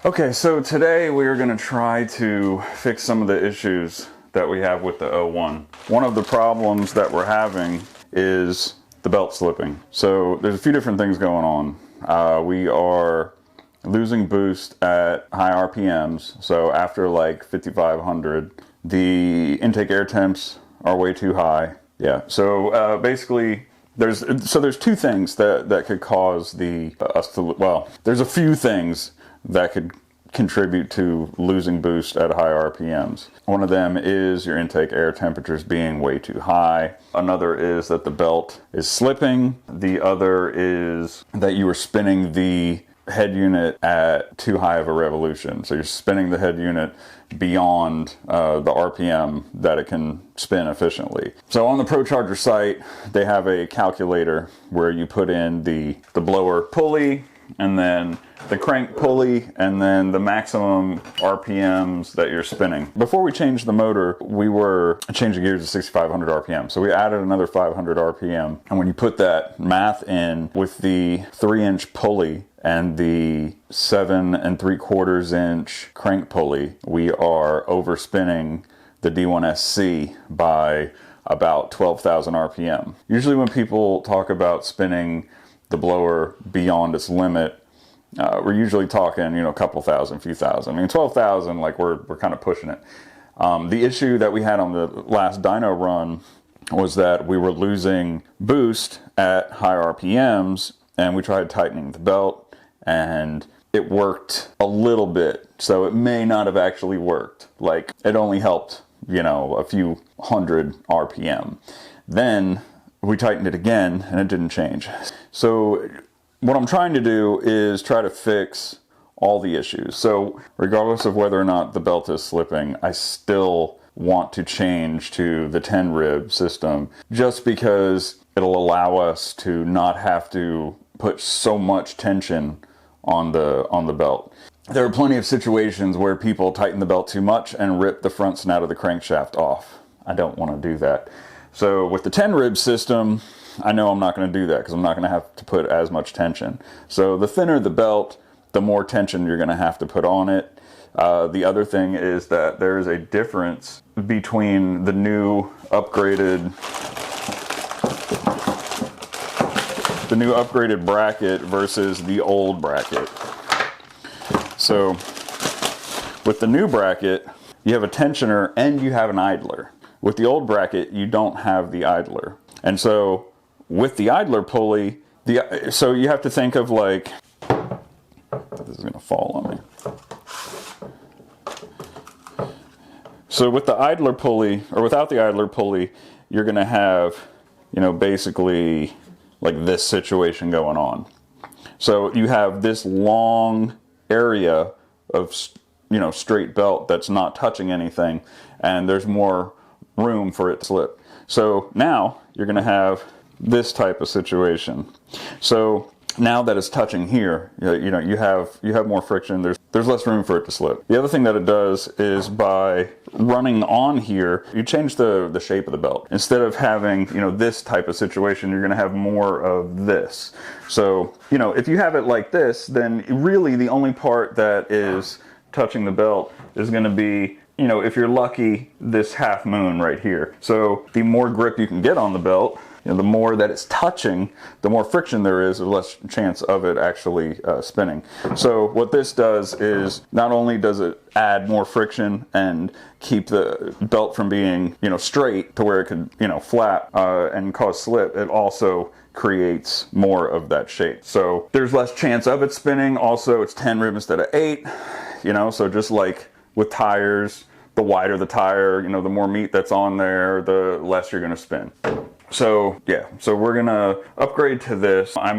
Okay, so today we are going to try to fix some of the issues that we have with the 01. One of the problems that we're having is the belt slipping. So there's a few different things going on. We are losing boost at high RPMs. So after like 5,500, the intake air temps are way too high. Yeah, so basically there's two things that could cause there's a few things that could contribute to losing boost at high RPMs. One of them is your intake air temperatures being way too high. Another is that the belt is slipping. The other is that you are spinning the head unit at too high of a revolution. So you're spinning the head unit beyond the RPM that it can spin efficiently. So on the Procharger site, they have a calculator where you put in the blower pulley, and then the crank pulley, and then the maximum RPMs that you're spinning. Before we changed the motor, we were changing gears to 6,500 RPM. So we added another 500 RPM. And when you put that math in with the 3-inch pulley and the 7 3/4 inch crank pulley, we are overspinning the D1SC by about 12,000 RPM. Usually when people talk about spinning the blower beyond its limit, we're usually talking, a couple thousand, few thousand. I mean, 12,000, like we're kind of pushing it. The issue that we had on the last dyno run was that we were losing boost at high RPMs, and we tried tightening the belt, and it worked a little bit. So it may not have actually worked. Like, it only helped, a few hundred RPM. Then we tightened it again, and it didn't change. So what I'm trying to do is try to fix all the issues. So regardless of whether or not the belt is slipping, I still want to change to the 10 rib system, just because it'll allow us to not have to put so much tension on the belt. There are plenty of situations where people tighten the belt too much and rip the front snout of the crankshaft off. I don't want to do that. So with the 10 rib system, I know I'm not going to do that because I'm not going to have to put as much tension. So the thinner the belt, the more tension you're going to have to put on it. The other thing is that there is a difference between the new upgraded bracket versus the old bracket. So with the new bracket, you have a tensioner and you have an idler. With the old bracket, you don't have the idler. And so with the idler pulley, so you have to think of like, this is going to fall on me. So with the idler pulley, or without the idler pulley, you're going to have, basically like this situation going on. So you have this long area of, straight belt that's not touching anything, and there's more room for it to slip. So now you're going to have this type of situation. So now that it's touching here, you have more friction. There's less room for it to slip. The other thing that it does is by running on here, you change the shape of the belt. Instead of having this type of situation, you're going to have more of this. So if you have it like this, then really the only part that is touching the belt is going to be, if you're lucky, this half moon right here. So the more grip you can get on the belt, the more that it's touching, the more friction there is, the less chance of it actually spinning. So what this does is not only does it add more friction and keep the belt from being, straight to where it could, flap and cause slip, it also creates more of that shape. So there's less chance of it spinning. Also, it's 10 rib instead of 8, so just like with tires, the wider the tire, the more meat that's on there, the less you're going to spin. So yeah, so we're going to upgrade to this. I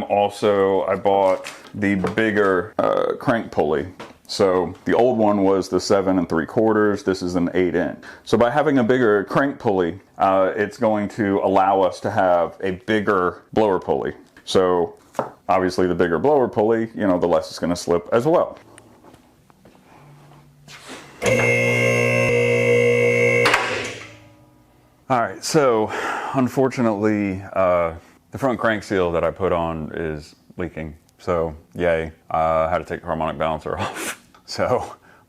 bought the bigger crank pulley. So the old one was the 7 3/4. This is an 8-inch. So by having a bigger crank pulley, it's going to allow us to have a bigger blower pulley. So obviously the bigger blower pulley, the less it's going to slip as well. All right, so unfortunately, the front crank seal that I put on is leaking. So yay, I had to take the harmonic balancer off. So I'm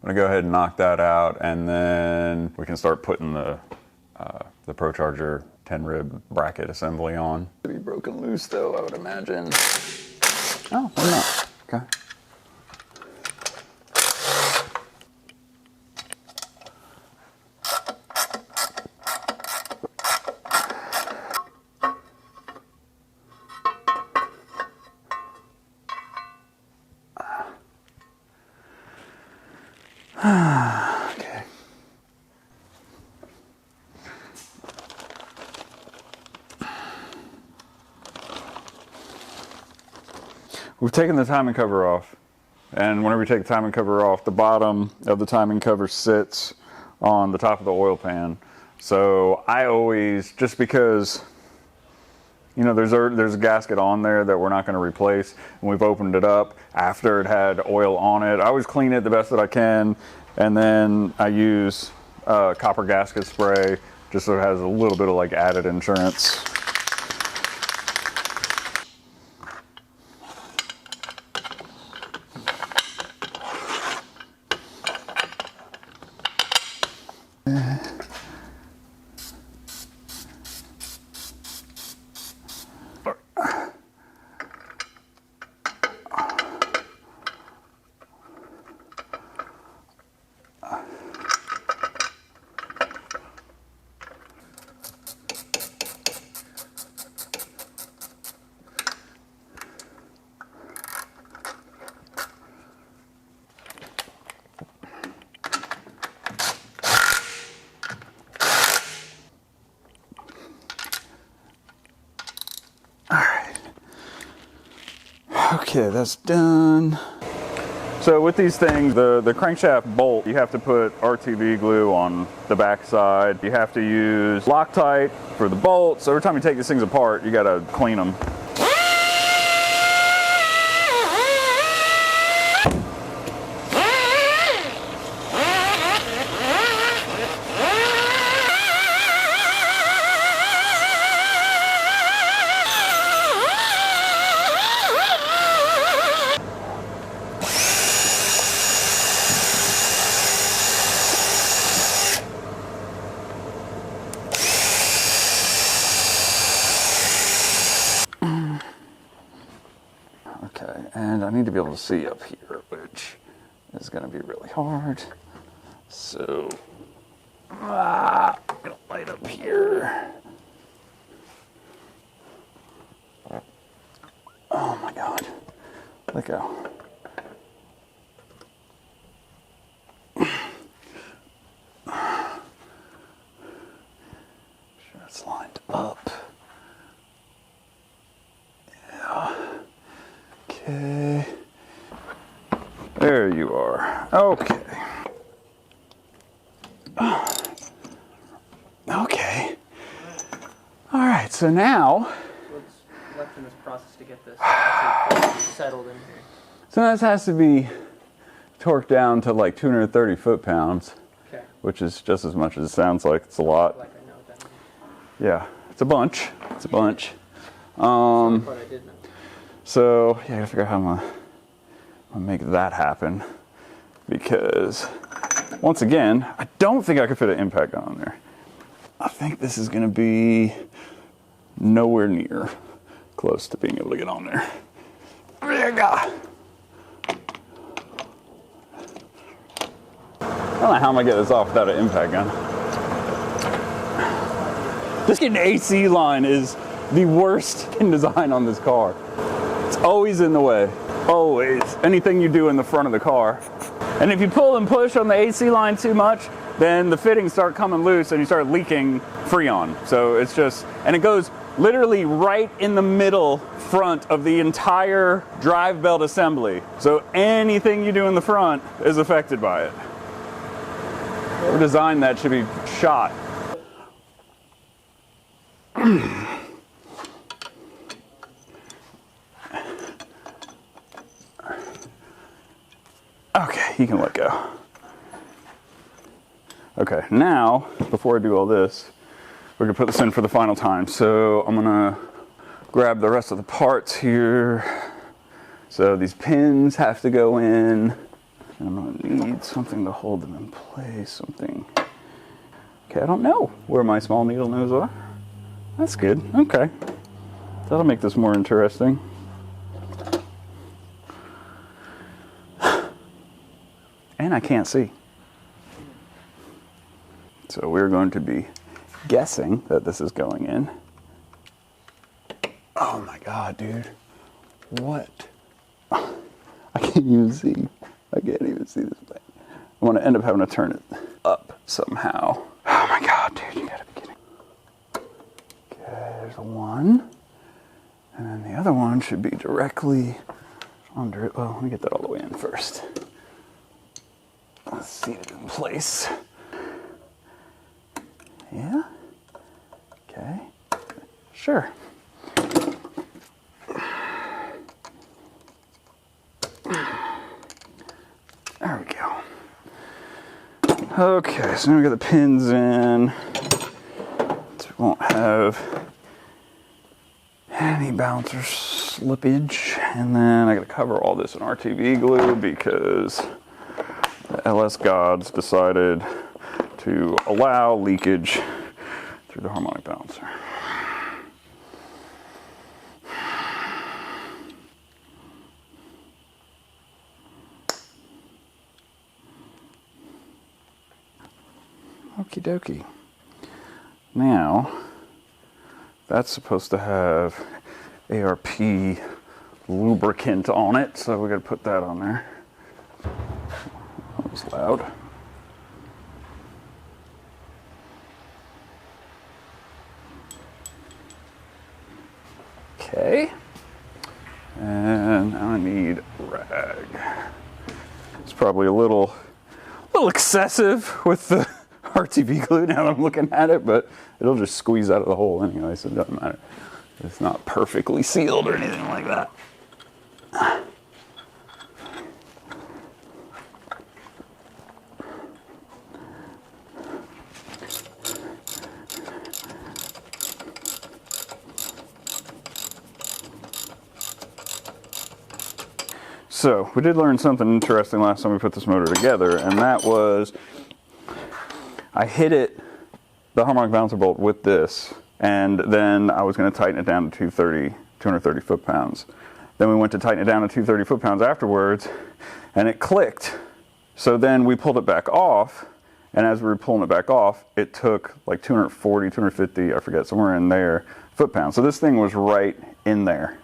gonna go ahead and knock that out, and then we can start putting the Procharger 10 rib bracket assembly on. It'll be broken loose though, I would imagine. Oh, why not? Okay. Okay. We've taken the timing cover off, and whenever you take the timing cover off, the bottom of the timing cover sits on the top of the oil pan. So I always, just because, you know, there's a gasket on there that we're not going to replace, and we've opened it up after it had oil on it. I always clean it the best that I can, and then I use copper gasket spray just so it has a little bit of like added insurance. Okay, that's done. So with these things, the crankshaft bolt, you have to put RTV glue on the back side. You have to use Loctite for the bolts. So every time you take these things apart, you gotta clean them. Okay, and I need to be able to see up here, which is going to be really hard. So, I'm going to light up here. Oh my God, let go. Sure it's lined up. Okay, there you are. Okay. Okay. All right, so now what's left in this process to get this settled in here? So this has to be torqued down to like 230 foot-pounds, okay, which is just as much as it sounds like. It's a lot. like I know what that means. Yeah, it's a bunch. It's a bunch. That's the part I did know. So yeah, I gotta figure out how I'm gonna make that happen, because once again, I don't think I could fit an impact gun on there. I think this is gonna be nowhere near close to being able to get on there. There you go. I don't know how I'm gonna get this off without an impact gun. Just getting an AC line is the worst in design on this car. It's always in the way, always. Anything you do in the front of the car. And if you pull and push on the AC line too much, then the fittings start coming loose and you start leaking Freon. So it's just, and it goes literally right in the middle front of the entire drive belt assembly. So anything you do in the front is affected by it. Whatever design that should be shot. Okay, you can let go. Okay, now, before I do all this, we're gonna put this in for the final time. So I'm gonna grab the rest of the parts here. So these pins have to go in. And I'm gonna need something to hold them in place, something. Okay, I don't know where my small needle nose are. That's good, okay. That'll make this more interesting. And I can't see. So we're going to be guessing that this is going in. Oh my God, dude. What? I can't even see. I can't even see this thing. I'm gonna end up having to turn it up somehow. Oh my God, dude, you gotta be kidding. Okay, there's one. And then the other one should be directly under it. Well, let me get that all the way in first. Let's seat it in place. Yeah? Okay. Sure. There we go. Okay, so now we got the pins in. So we won't have any bouncer slippage. And then I gotta cover all this in RTV glue because the LS gods decided to allow leakage through the harmonic balancer. Okie dokie. Now, that's supposed to have ARP lubricant on it, so we gotta put that on there. That was loud. Okay. And now I need rag. It's probably a little excessive with the RTV glue now that I'm looking at it, but it'll just squeeze out of the hole anyway, so it doesn't matter. It's not perfectly sealed or anything like that. So, we did learn something interesting last time we put this motor together, and that was I hit it, the harmonic balancer bolt, with this, and then I was going to tighten it down to 230 foot-pounds. Then we went to tighten it down to 230 foot-pounds afterwards, and it clicked. So then we pulled it back off, and as we were pulling it back off, it took like 240, 250, I forget, somewhere in there, foot-pounds. So this thing was right in there.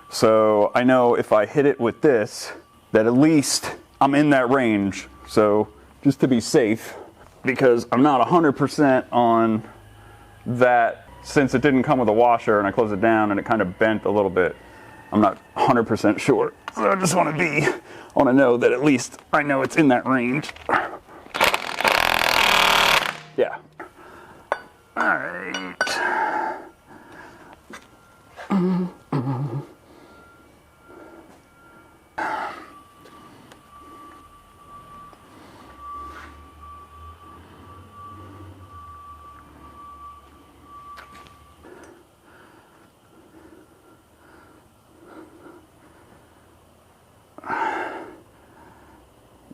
So I know if I hit it with this, that at least I'm in that range. So just to be safe, because I'm not 100% on that, since it didn't come with a washer and I closed it down and it kind of bent a little bit, I'm not 100% sure. So I just want to know that at least I know it's in that range. Yeah. All right.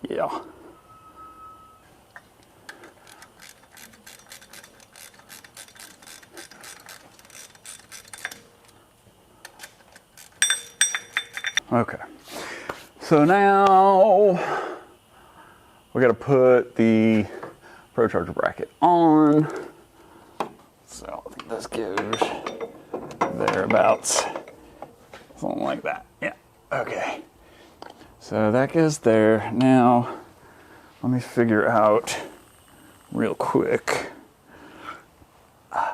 Yeah. Okay. So now we got to put the Procharger bracket on. So I think this goes thereabouts. Something like that. Yeah. Okay. So that goes there. Now, let me figure out real quick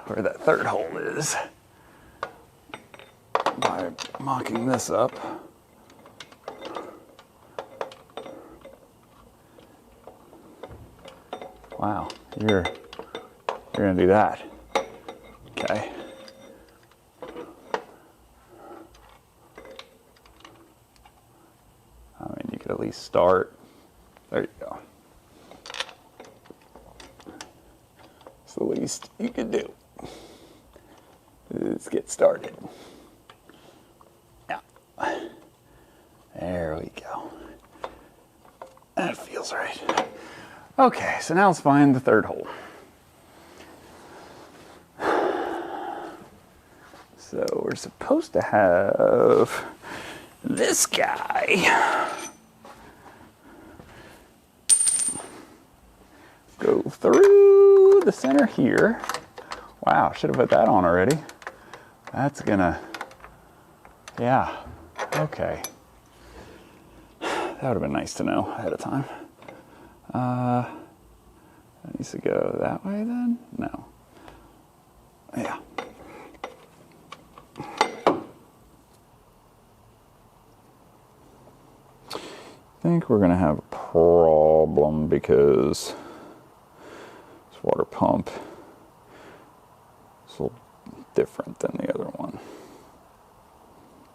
where that third hole is by mocking this up. Wow, you're gonna do that. Okay. I mean, you could at least start. There you go. It's the least you could do. Let's get started. Yeah. There we go. That feels right. Okay, so now let's find the third hole. So we're supposed to have this guy go through the center here. Wow, should have put that on already. That's gonna, yeah, okay. That would have been nice to know ahead of time. That needs to go that way then? No. Yeah. I think we're gonna have a problem because this water pump is a little different than the other one,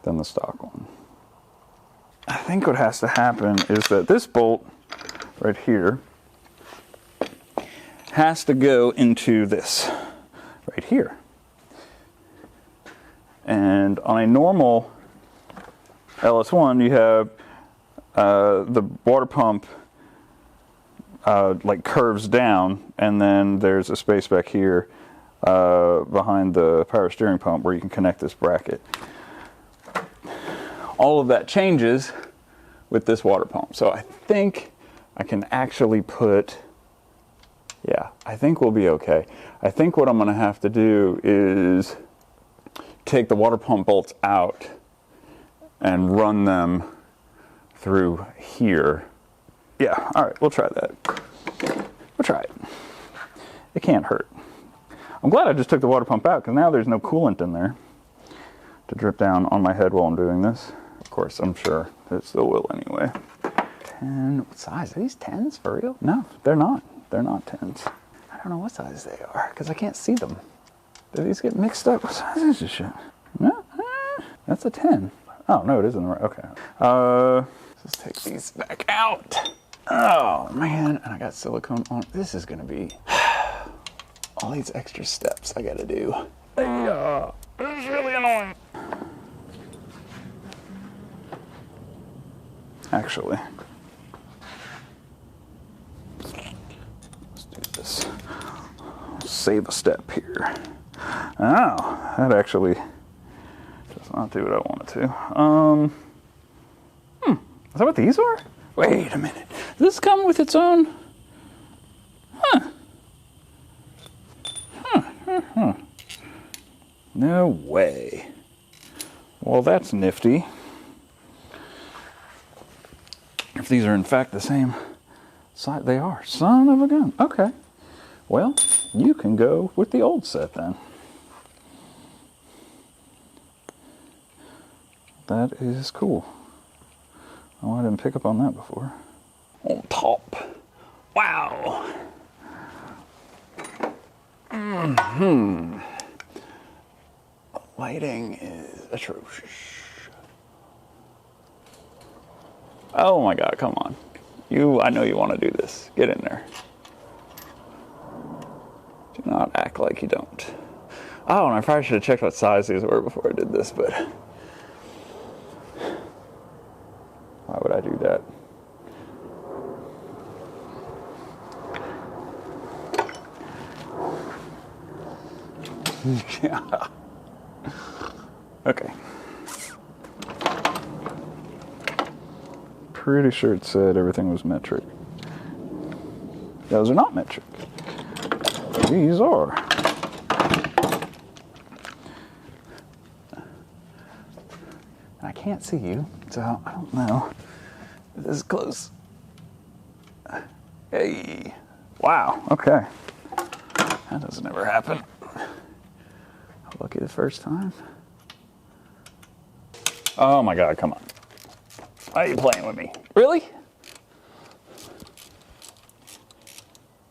than the stock one. I think what has to happen is that this bolt right here has to go into this right here. And on a normal LS1, you have the water pump like curves down, and then there's a space back here behind the power steering pump where you can connect this bracket. All of that changes with this water pump. So I think I can actually put, yeah, I think we'll be okay. I think what I'm gonna have to do is take the water pump bolts out and run them through here. Yeah, all right, we'll try that. We'll try it. It can't hurt. I'm glad I just took the water pump out because now there's no coolant in there to drip down on my head while I'm doing this. Of course, I'm sure it still will anyway. 10, what size? Are these 10s for real? No, they're not. They're not 10s. I don't know what size they are because I can't see them. Do these get mixed up? What size is this shit? No, that's a 10. Oh, no, it isn't right. Okay. Let's take these back out. Oh, man. And I got silicone on. This is going to be all these extra steps I got to do. This is really annoying. Actually, let's do this. Save a step here. Oh, that actually does not do what I want it to. Is that what these are? Wait a minute. Does this come with its own? No way. Well, that's nifty. If these are in fact the same size, they are. Son of a gun. Okay. Well, you can go with the old set then. That is cool. Oh, I didn't pick up on that before. On top. Wow. Lighting is atrocious. Oh my God, come on. I know you want to do this. Get in there. Do not act like you don't. Oh, and I probably should have checked what size these were before I did this, but why would I do that? Yeah. Okay. Pretty sure it said everything was metric. Those are not metric. These are. I can't see you, so I don't know. This is close. Hey. Wow, okay. That doesn't ever happen. Lucky the first time. Oh my God, come on. Why are you playing with me? Really?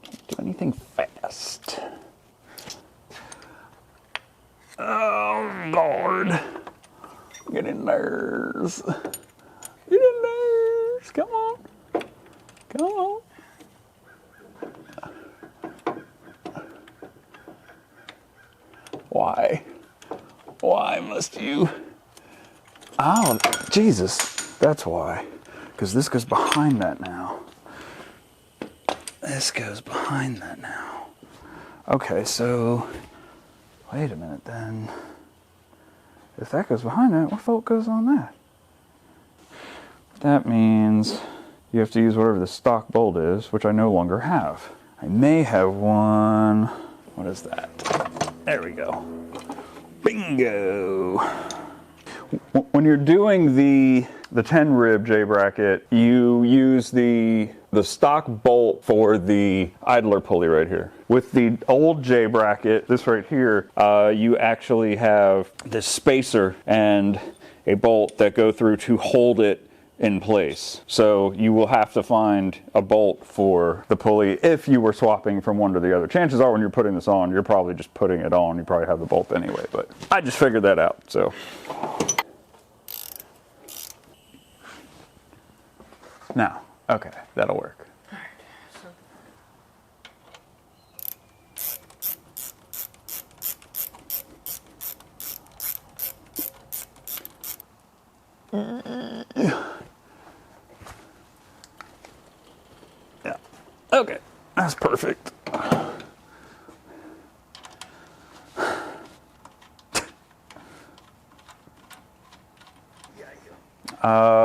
Can't do anything fast. Oh Lord. Get in there. Get in there. Come on. Come on. Why? Why must you? Oh, Jesus. That's why. Because this goes behind that now. this goes behind that now. Okay, so wait a minute then. If that goes behind that, what bolt goes on that? That means you have to use whatever the stock bolt is, which I no longer have. I may have one. What is that? There we go. Bingo! When you're doing the 10 rib J bracket, you use the stock bolt for the idler pulley right here. With the old J bracket, this right here, you actually have this spacer and a bolt that go through to hold it in place. So you will have to find a bolt for the pulley if you were swapping from one to the other. Chances are when you're putting this on, you're probably just putting it on. You probably have the bolt anyway, but I just figured that out, so. Now, okay, that'll work. Yeah, okay, that's perfect.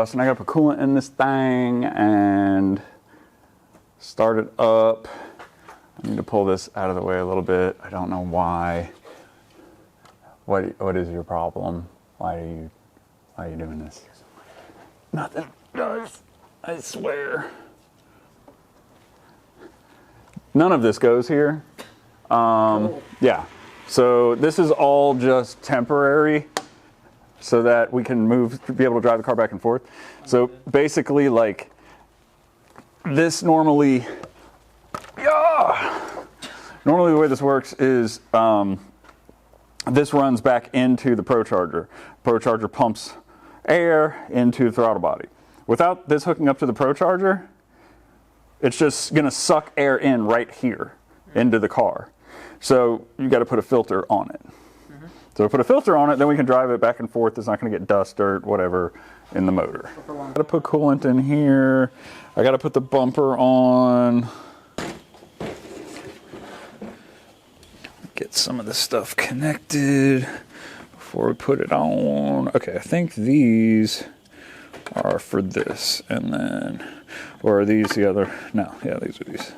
So now I gotta put coolant in this thing and start it up. I need to pull this out of the way a little bit. I don't know why. What is your problem? Why are you doing this? Nothing does. I swear. None of this goes here. Yeah. So this is all just temporary, so that we can be able to drive the car back and forth. So basically, like, this normally the way this works is this runs back into the Procharger. Procharger pumps air into the throttle body. Without this hooking up to the Procharger, it's just gonna suck air in right here into the car. So you gotta put a filter on it. So we put a filter on it, then we can drive it back and forth. It's not going to get dust, dirt, whatever in the motor. Got to put coolant in here. I got to put the bumper on. Get some of this stuff connected before we put it on. Okay, I think these are for this, and then, or are these the other? No, yeah, these are these.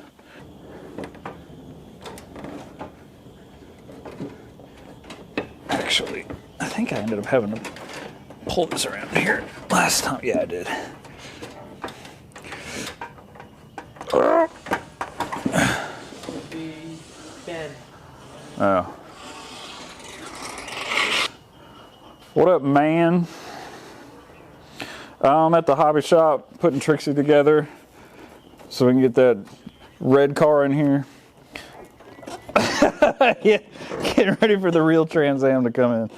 Actually, I think I ended up having to pull this around here last time. Yeah, I did. Oh. What up, man? I'm at the hobby shop putting Trixie together so we can get that red car in here. Yeah, getting ready for the real Trans Am to come in.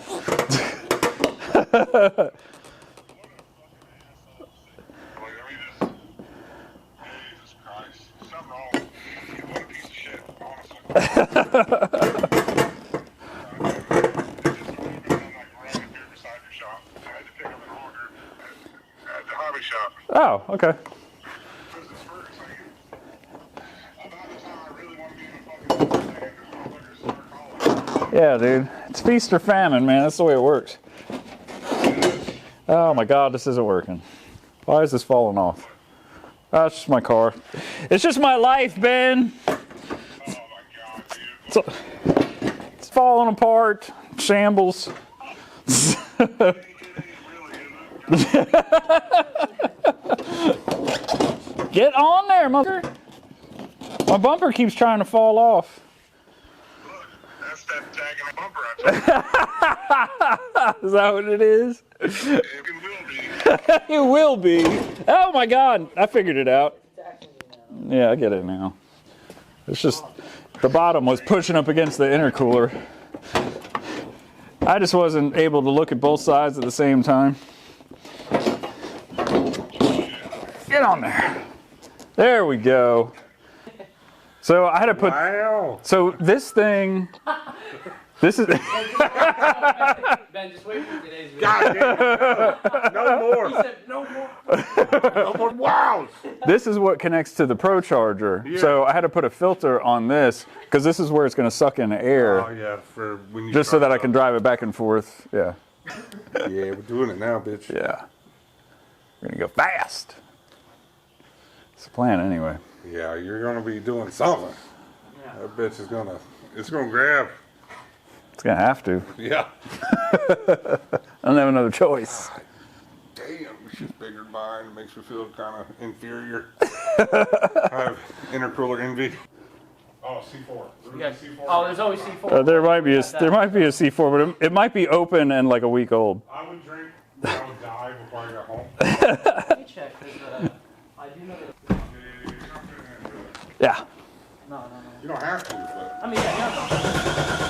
Oh, okay. Yeah, dude. It's feast or famine, man. That's the way it works. Oh my God, this isn't working. Why is this falling off? Oh, it's just my car. It's just my life, Ben. Oh my God, dude. It's falling apart. Shambles. Get on there, mother. My bumper keeps trying to fall off. That's that tagging a bumper I Is that what it is? It will be. It will be. Oh my God, I figured it out. Yeah, I get it now. It's just the bottom was pushing up against the intercooler. I just wasn't able to look at both sides at the same time. Get on there. There we go. So I had to put. Wow. So this thing This is Ben, just wait for today's video. God damn, no more. He said no more. No more wows. this is what connects to the Procharger. Yeah. So I had to put a filter on this because this is where it's going to suck in the air, Oh yeah, for when you just so start that I up. can drive it back and forth. Yeah, Yeah, we're doing it now, bitch. yeah. We're gonna go fast. It's the plan anyway. Yeah, you're gonna be doing something. Yeah. That bitch is gonna, it's gonna grab. It's gonna have to. Yeah. I don't have another choice. Damn, she's bigger than mine. It makes me feel kind of inferior. I have intercooler envy. Oh, C4. Yeah. Oh, there's always C4. There might be a C4, but it might be open and like a week old. I would drink, but I would die before I got home. Let me check, because I do know that. Yeah. No. You don't have to, but. I mean, yeah,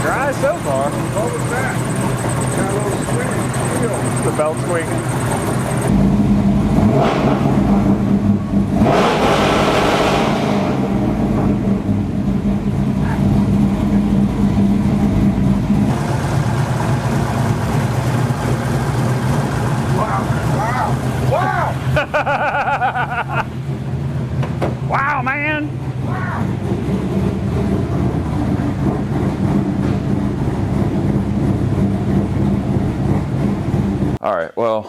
Dry so far. What was that? Got a little squeaky feel. The belt squeaking. Wow! Wow, man. All right, well,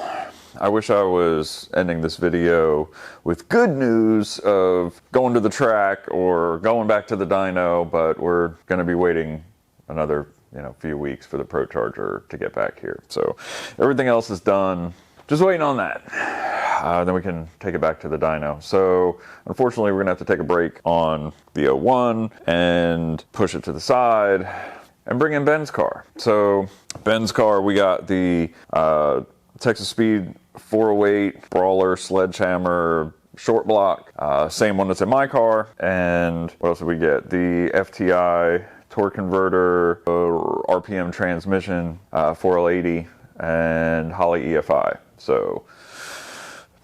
I wish I was ending this video with good news of going to the track or going back to the dyno, but we're going to be waiting another, few weeks for the Procharger to get back here. So everything else is done. Just waiting on that. Then we can take it back to the dyno. So unfortunately, we're going to have to take a break on the 01 and push it to the side and bring in Ben's car. So Ben's car, we got the Texas Speed 408 Brawler Sledgehammer short block, same one that's in my car. And what else did we get? The FTI torque converter, RPM transmission, 4L80, and Holley EFI. So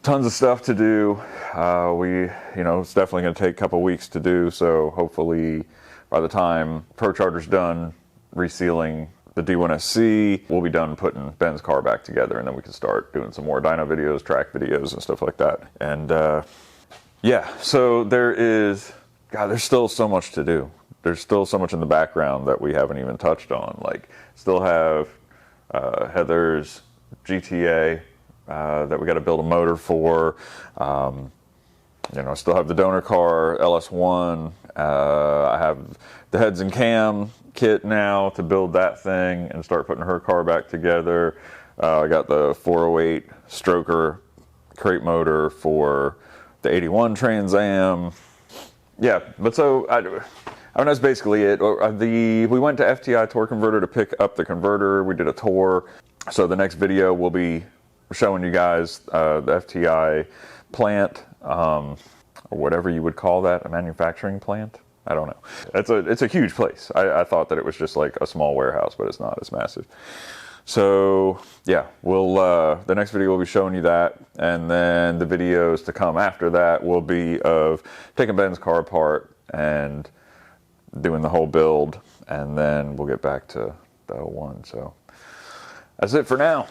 tons of stuff to do. It's definitely going to take a couple weeks to do. So hopefully by the time Procharger's done resealing the D1SC, we'll be done putting Ben's car back together, and then we can start doing some more dyno videos, track videos, and stuff like that. And so there's still so much to do. There's still so much in the background that we haven't even touched on. Like, still have Heather's GTA that we got to build a motor for. Still have the donor car LS1. I have the heads and cam kit now to build that thing and start putting her car back together. I got the 408 stroker crate motor for the 81 Trans Am. Yeah, but so that's basically it. We went to FTI Torque Converter to pick up the converter. We did a tour. So the next video will be showing you guys the FTI plant, or whatever you would call that, a manufacturing plant. I don't know. It's a huge place. I thought that it was just like a small warehouse, but it's not. It's massive. So yeah, the next video will be showing you that, and then the videos to come after that will be of taking Ben's car apart and doing the whole build, and then we'll get back to the 01. So that's it for now.